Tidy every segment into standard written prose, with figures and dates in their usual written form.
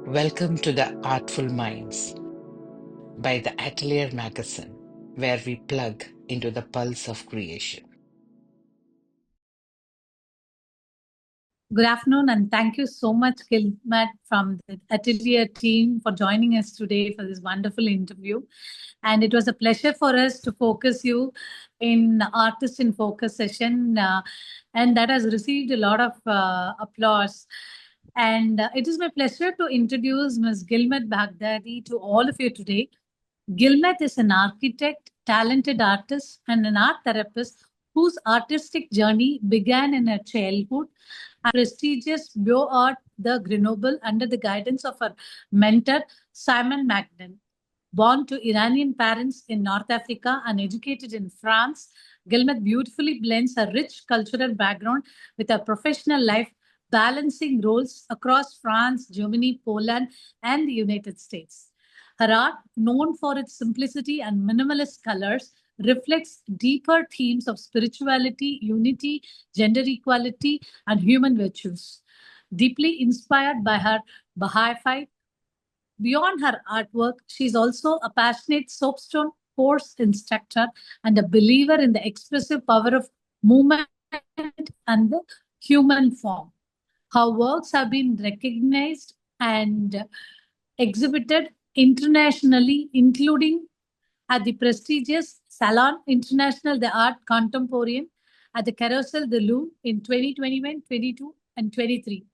Welcome to the Artful Minds by the Atelier magazine, where we plug into the pulse of creation. Good afternoon, and thank you so much, Guilmette, from the Atelier team for joining us today for this wonderful interview. And it was a pleasure for us to focus you in Artist in Focus session, and that has received a lot of applause. And it is my pleasure to introduce Ms. Guilmette Baghdadi to all of you today. Guilmette is an architect, talented artist, and an art therapist whose artistic journey began in her childhood at prestigious Beaux Arts de Grenoble under the guidance of her mentor, Simon Magnan. Born to Iranian parents in North Africa and educated in France, Guilmette beautifully blends her rich cultural background with her professional life, balancing roles across France, Germany, Poland, and the United States. Her art, known for its simplicity and minimalist colors, reflects deeper themes of spirituality, unity, gender equality, and human virtues. Deeply inspired by her Baha'i faith, beyond her artwork, she is also a passionate soapstone course instructor and a believer in the expressive power of movement and the human form. Her works have been recognized and exhibited internationally, including at the prestigious Salon International de Art Contemporain at the Carousel de Louvre in 2021, 22, and 23.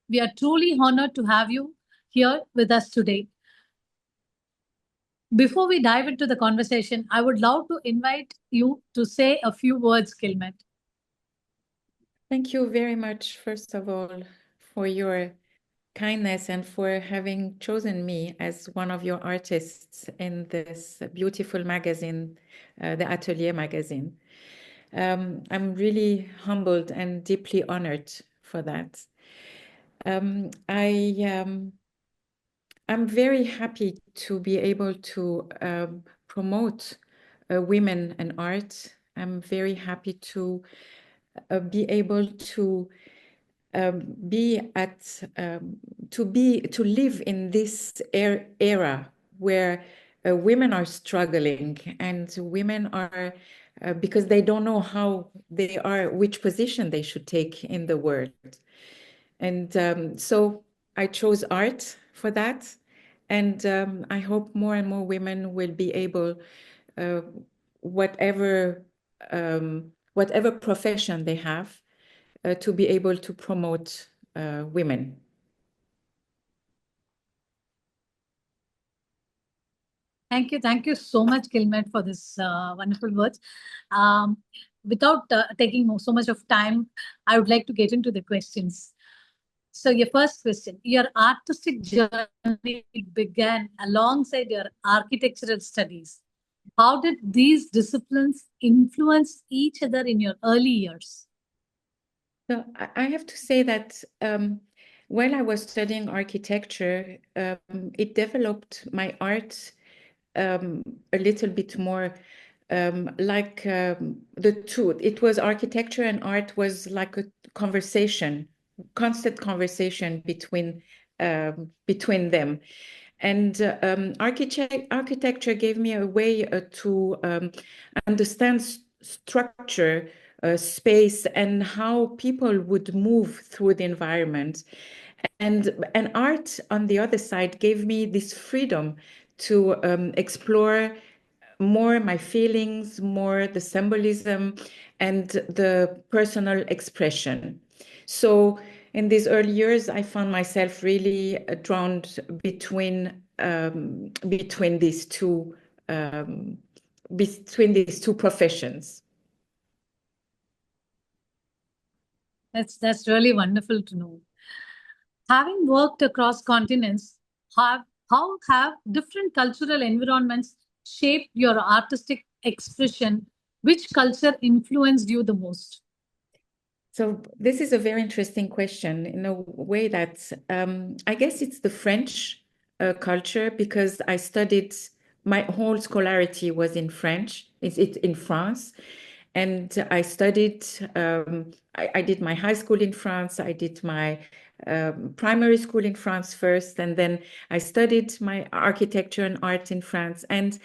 We are truly honored to have you here with us today. Before we dive into the conversation, I would love to invite you to say a few words, Guilmette. Thank you very much, first of all, for your kindness and for having chosen me as one of your artists in this beautiful magazine, the Atelier magazine. I'm really humbled and deeply honored for that. I'm very happy to be able to promote women and art. I'm very happy to be able to live in this era where women are struggling and women are because they don't know how they are, which position they should take in the world. And so I chose art for that. And I hope more and more women will be able, whatever profession they have, to be able to promote women. Thank you. Thank you so much, Guilmette, for this wonderful words. Without taking so much of time, I would like to get into the questions. So your first question, your artistic journey began alongside your architectural studies. How did these disciplines influence each other in your early years? So I have to say that while I was studying architecture, it developed my art a little bit more like the two. It was architecture and art was like a conversation, constant conversation between them. And architecture gave me a way to understand structure, space, and how people would move through the environment. And art, on the other side, gave me this freedom to explore more my feelings, more the symbolism, and the personal expression. So in these early years, I found myself really drawn between these two professions. That's really wonderful to know. Having worked across continents, how have different cultural environments shaped your artistic expression? Which culture influenced you the most? So this is a very interesting question in a way that I guess it's the French culture, because I studied, my whole scholarity was in French. It's in France. And I studied, I did my high school in France. I did my primary school in France first, and then I studied my architecture and art in France. And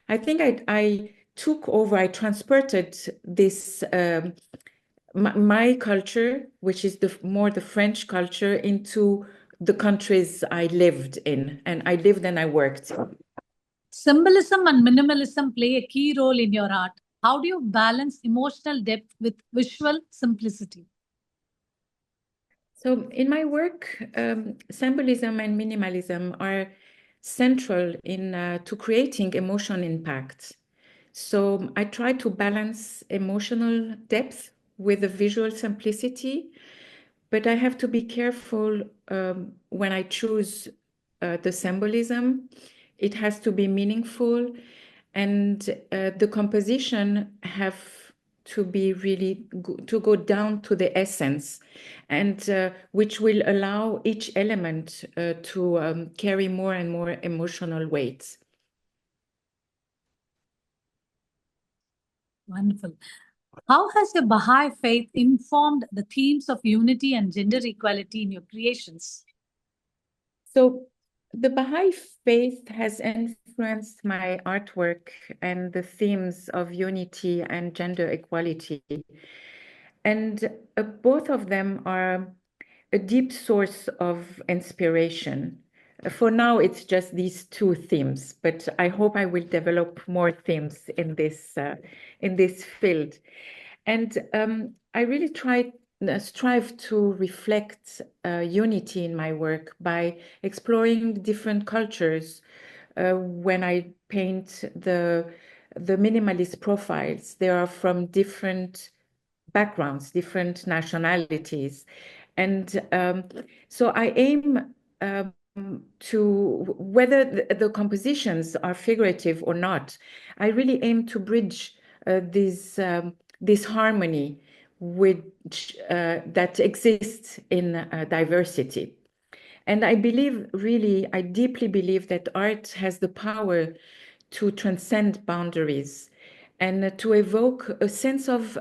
I think I took over, I transported this, my culture, which is more the French culture, into the countries I lived in. And I lived and I worked. Symbolism and minimalism play a key role in your art. How do you balance emotional depth with visual simplicity? So in my work, symbolism and minimalism are central in to creating emotion impact. So I try to balance emotional depth with the visual simplicity, but I have to be careful when I choose the symbolism. It has to be meaningful, and the composition have to be really to go down to the essence, and which will allow each element to carry more and more emotional weight. Wonderful. How has your Baha'i faith informed the themes of unity and gender equality in your creations? So the Baha'i faith has influenced my artwork and the themes of unity and gender equality. And both of them are a deep source of inspiration. For now, it's just these two themes, but I hope I will develop more themes in this field. And I really strive to reflect unity in my work by exploring different cultures. When I paint the minimalist profiles, they are from different backgrounds, different nationalities. And so I aim to, whether the compositions are figurative or not, I really aim to bridge this harmony which that exists in diversity. And I believe, really, I deeply believe that art has the power to transcend boundaries and to evoke a sense of,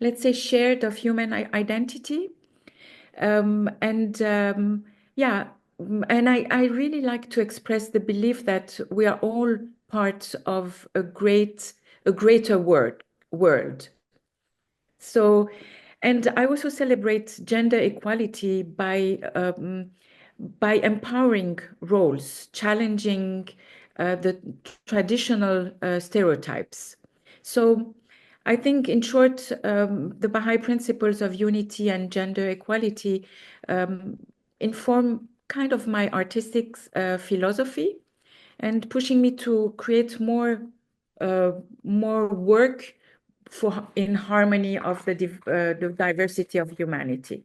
let's say, shared of human identity. Yeah, and I really like to express the belief that we are all part of a greater world. So, and I also celebrate gender equality by empowering roles, challenging the traditional stereotypes. So I think, in short, the Baha'i principles of unity and gender equality inform kind of my artistic philosophy, and pushing me to create more work in harmony of the diversity of humanity.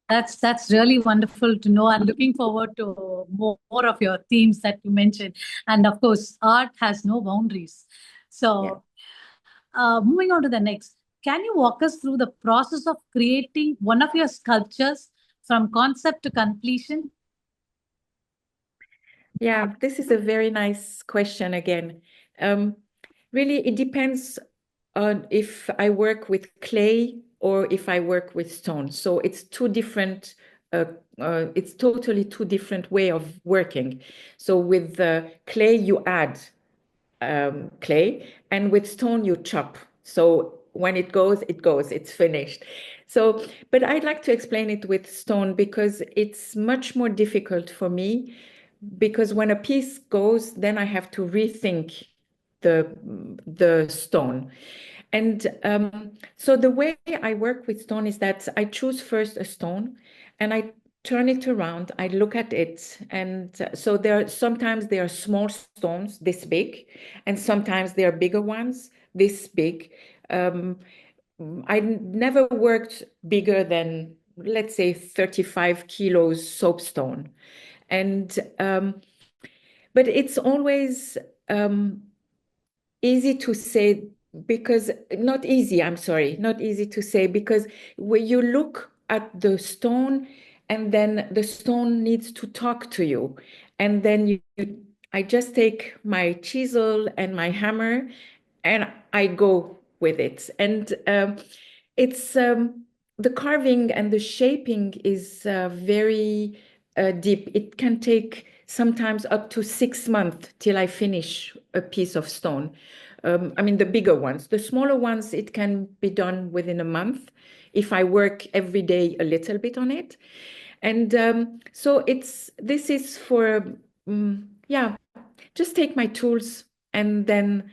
That's really wonderful to know. I'm looking forward to more of your themes that you mentioned. And of course, art has no boundaries. So moving on to the next, can you walk us through the process of creating one of your sculptures from concept to completion? Yeah, this is a very nice question again. Really, it depends on if I work with clay or if I work with stone. So it's two different, it's totally two different way of working. So with clay, you add clay, and with stone, you chop. So when it goes, it's finished. So, but I'd like to explain it with stone because it's much more difficult for me, because when a piece goes, then I have to rethink the stone. And so the way I work with stone is that I choose first a stone and I turn it around, I look at it. And so sometimes there are small stones this big, and sometimes there are bigger ones this big. I never worked bigger than, let's say, 35 kilos soapstone. And but it's always easy to say, because not easy, I'm sorry, not easy to say, because when you look at the stone and then the stone needs to talk to you, and then you I just take my chisel and my hammer and I go with it. And it's the carving and the shaping is very deep. It can take sometimes up to 6 months till I finish a piece of stone. I mean, the bigger ones. The smaller ones, it can be done within a month if I work every day a little bit on it. And so this is for, yeah, just take my tools and then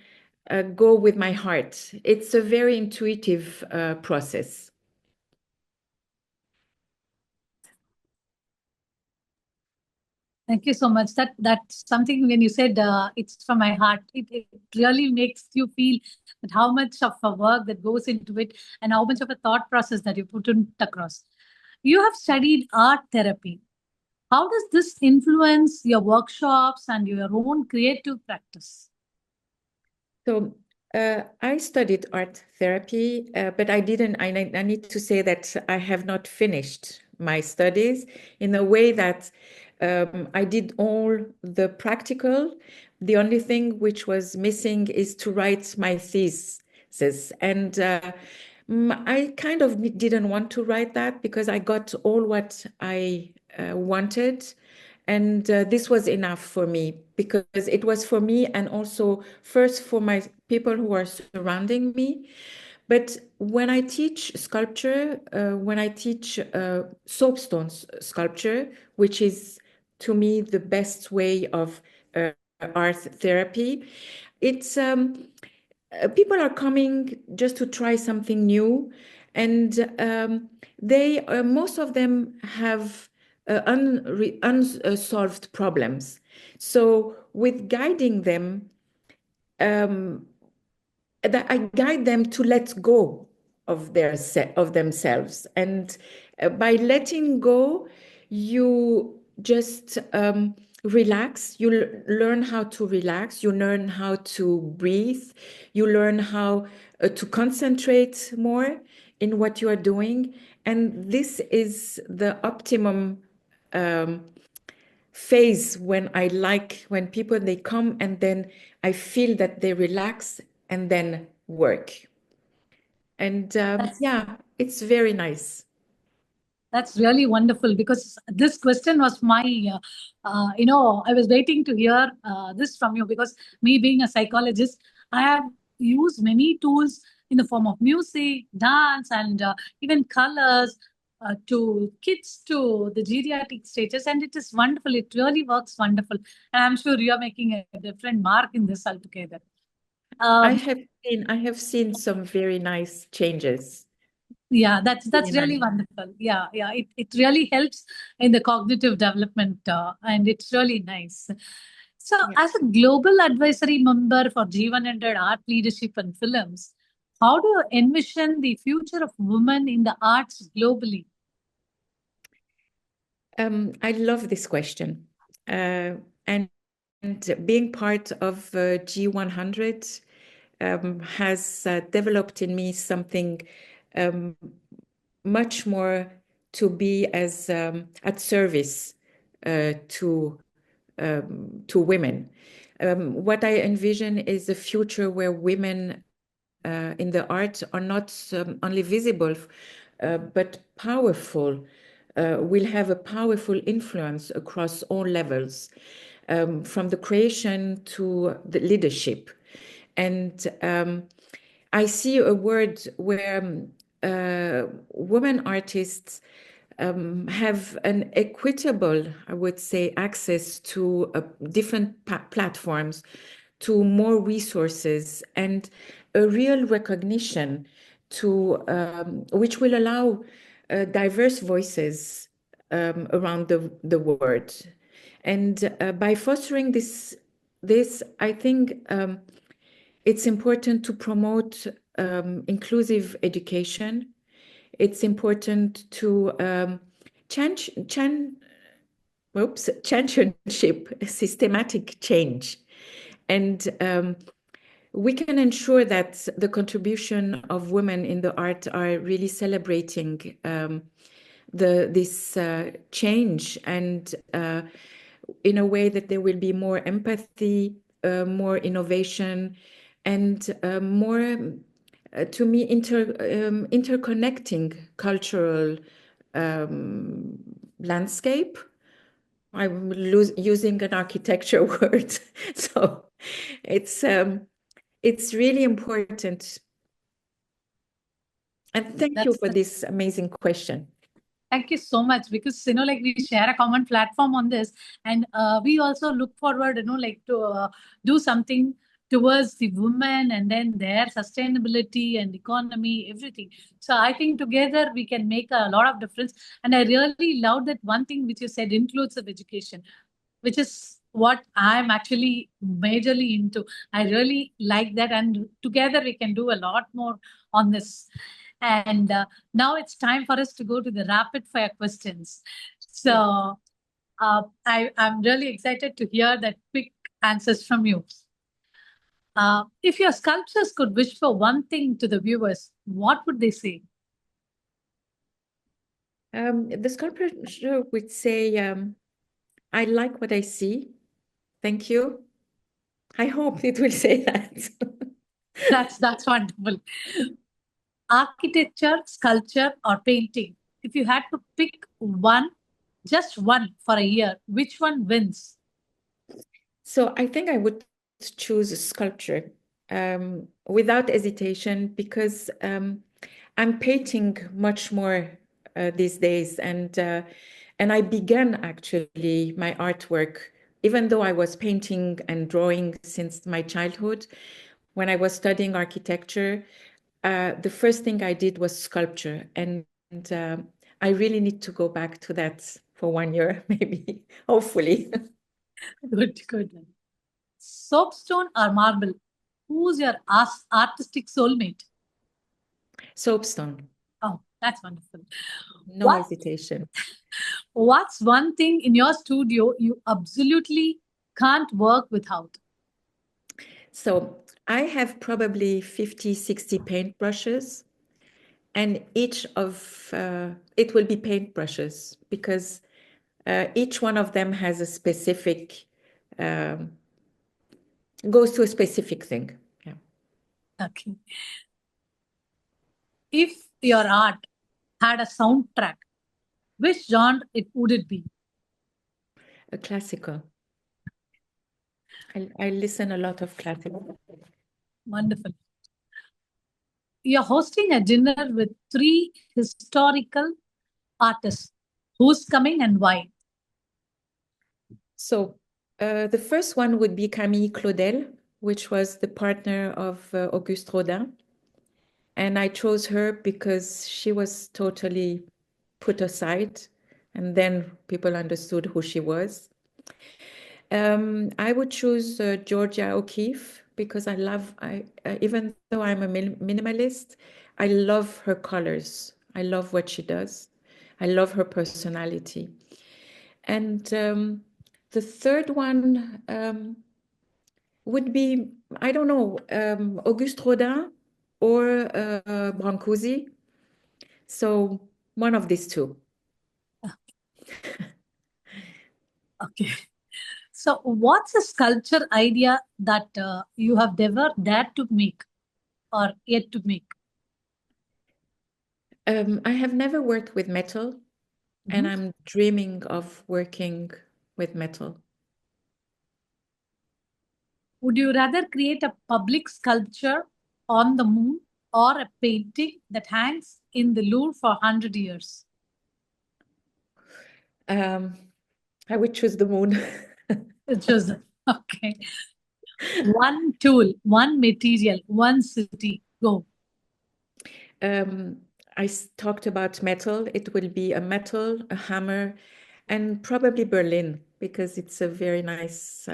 go with my heart. It's a very intuitive process. Thank you so much. That's something when you said it's from my heart, it really makes you feel that how much of a work that goes into it and how much of a thought process that you put it across. You have studied art therapy. How does this influence your workshops and your own creative practice? So I studied art therapy, but I didn't. I need to say that I have not finished my studies in a way that I did all the practical. The only thing which was missing is to write my thesis. And I kind of didn't want to write that because I got all what I wanted. And this was enough for me because it was for me and also first for my people who are surrounding me. But when I teach sculpture, when I teach soapstone sculpture, which is to me the best way of art therapy, it's people are coming just to try something new, and they most of them have unsolved problems. So with guiding them, that I guide them to let go of of themselves, and by letting go, you just relax. You learn how to relax. You learn how to breathe. You learn how to concentrate more in what you are doing, and this is the optimum phase when I like when people they come and then I feel that they relax and then work. And yeah, it's very nice. That's really wonderful because this question was my, I was waiting to hear this from you because me being a psychologist, I have used many tools in the form of music, dance, and even colors to kids to the geriatric stages. And it is wonderful. It really works wonderful. And I'm sure you are making a different mark in this altogether. I have seen some very nice changes. Yeah, that's Very really nice. wonderful. Yeah, it really helps in the cognitive development, and it's really nice. So, Yeah. as a global advisory member for G100 Art Leadership and Films, how do you envision the future of women in the arts globally? I love this question. And being part of G100 has developed in me something much more to be as at service to women. What I envision is a future where women in the art are not only visible, but powerful. Will have a powerful influence across all levels, from the creation to the leadership. And I see a world where women artists have an equitable, I would say, access to different platforms, to more resources, and a real recognition to which will allow diverse voices around the world. And by fostering this, I think it's important to promote inclusive education. It's important to championship systematic change. And we can ensure that the contribution of women in the art are really celebrating this change, and in a way that there will be more empathy, more innovation, and more, to me, interconnecting cultural landscape. I'm using an architecture word, so it's really important. And thank you for this amazing question. Thank you so much, because like we share a common platform on this, and we also look forward, like to do something towards the women and then their sustainability and economy, everything. So I think together we can make a lot of difference. And I really love that one thing which you said, inclusive education, which is what I'm actually majorly into. I really like that, and together we can do a lot more on this. And now it's time for us to go to the rapid fire questions. So I'm really excited to hear that quick answers from you. If your sculptures could wish for one thing to the viewers, what would they say? The sculptor would say, I like what I see. Thank you. I hope it will say that. That's wonderful. Architecture, sculpture, or painting? If you had to pick one, just one for a year, which one wins? So I think I would choose sculpture without hesitation, because I'm painting much more these days, and I began actually my artwork, even though I was painting and drawing since my childhood. When I was studying architecture, the first thing I did was sculpture, and I really need to go back to that for 1 year, maybe, hopefully. Good. Soapstone or marble? Who's your artistic soulmate? Soapstone. Oh, that's wonderful. No hesitation. What's one thing in your studio you absolutely can't work without? So I have probably 50, 60 paintbrushes, and each of it will be paintbrushes, because each one of them has a specific, goes to a specific thing. Yeah. Okay. If your art had a soundtrack, which genre would it be? A classical. I listen a lot of classical. Wonderful. You're hosting a dinner with 3 historical artists. Who's coming and why? So the first one would be Camille Claudel, which was the partner of Auguste Rodin. And I chose her because she was totally put aside, and then people understood who she was. I would choose Georgia O'Keeffe, because even though I'm a minimalist, I love her colors. I love what she does. I love her personality. And the third one would be, I don't know, Auguste Rodin or Brancusi. So one of these two. Okay. So what's a sculpture idea that you have never dared to make or yet to make? I have never worked with metal, and I'm dreaming of working with metal. Would you rather create a public sculpture on the moon or a painting that hangs in the Louvre for 100 years? I would choose the moon. Choose it. Okay. One tool, one material, one city. Go. I talked about metal. It will be a metal, a hammer, and probably Berlin, because it's a very nice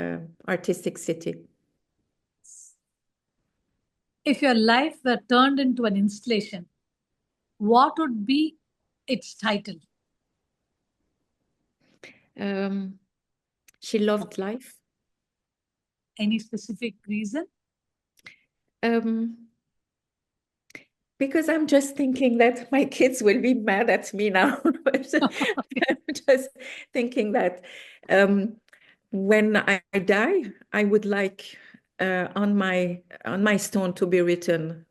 artistic city. If your life were turned into an installation, what would be its title? She loved life. Any specific reason? Because I'm just thinking that my kids will be mad at me now. I'm just thinking that When I die, I would like on my stone to be written,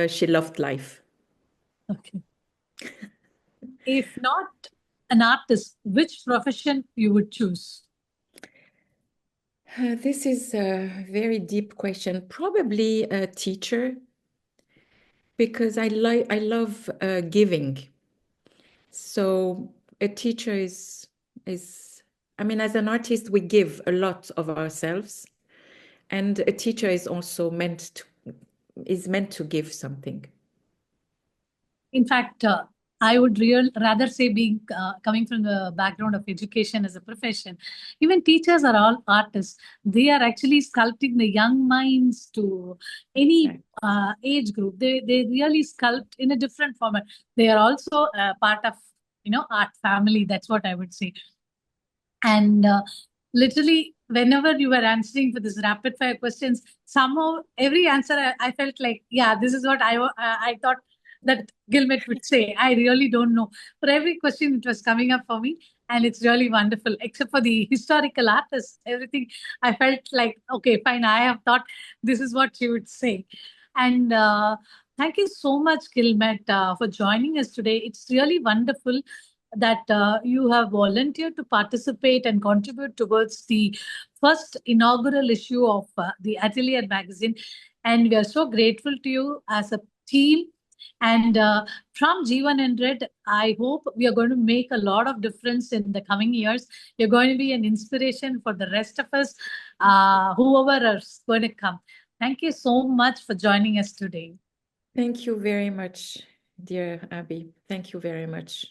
she loved life. Okay. If not an artist, which profession you would choose? This is a very deep question. Probably a teacher, because I love giving. So a teacher is, I mean, as an artist, we give a lot of ourselves, and a teacher is also meant to give something. In fact, I would rather say, being coming from the background of education as a profession, even teachers are all artists. They are actually sculpting the young minds to any age group. They really sculpt in a different format. They are also part of art family. That's what I would say. And literally, whenever you were answering for this rapid fire questions, somehow every answer I felt like, yeah, this is what I thought that Guilmette would say. I really don't know. For every question, it was coming up for me. And it's really wonderful, except for the historical artists, everything. I felt like, okay, fine, I have thought this is what she would say. And thank you so much, Guilmette, for joining us today. It's really wonderful that you have volunteered to participate and contribute towards the first inaugural issue of the Atelier magazine. And we are so grateful to you as a team. And from G100, I hope we are going to make a lot of difference in the coming years. You're going to be an inspiration for the rest of us, whoever is going to come. Thank you so much for joining us today. Thank you very much, dear Abby. Thank you very much.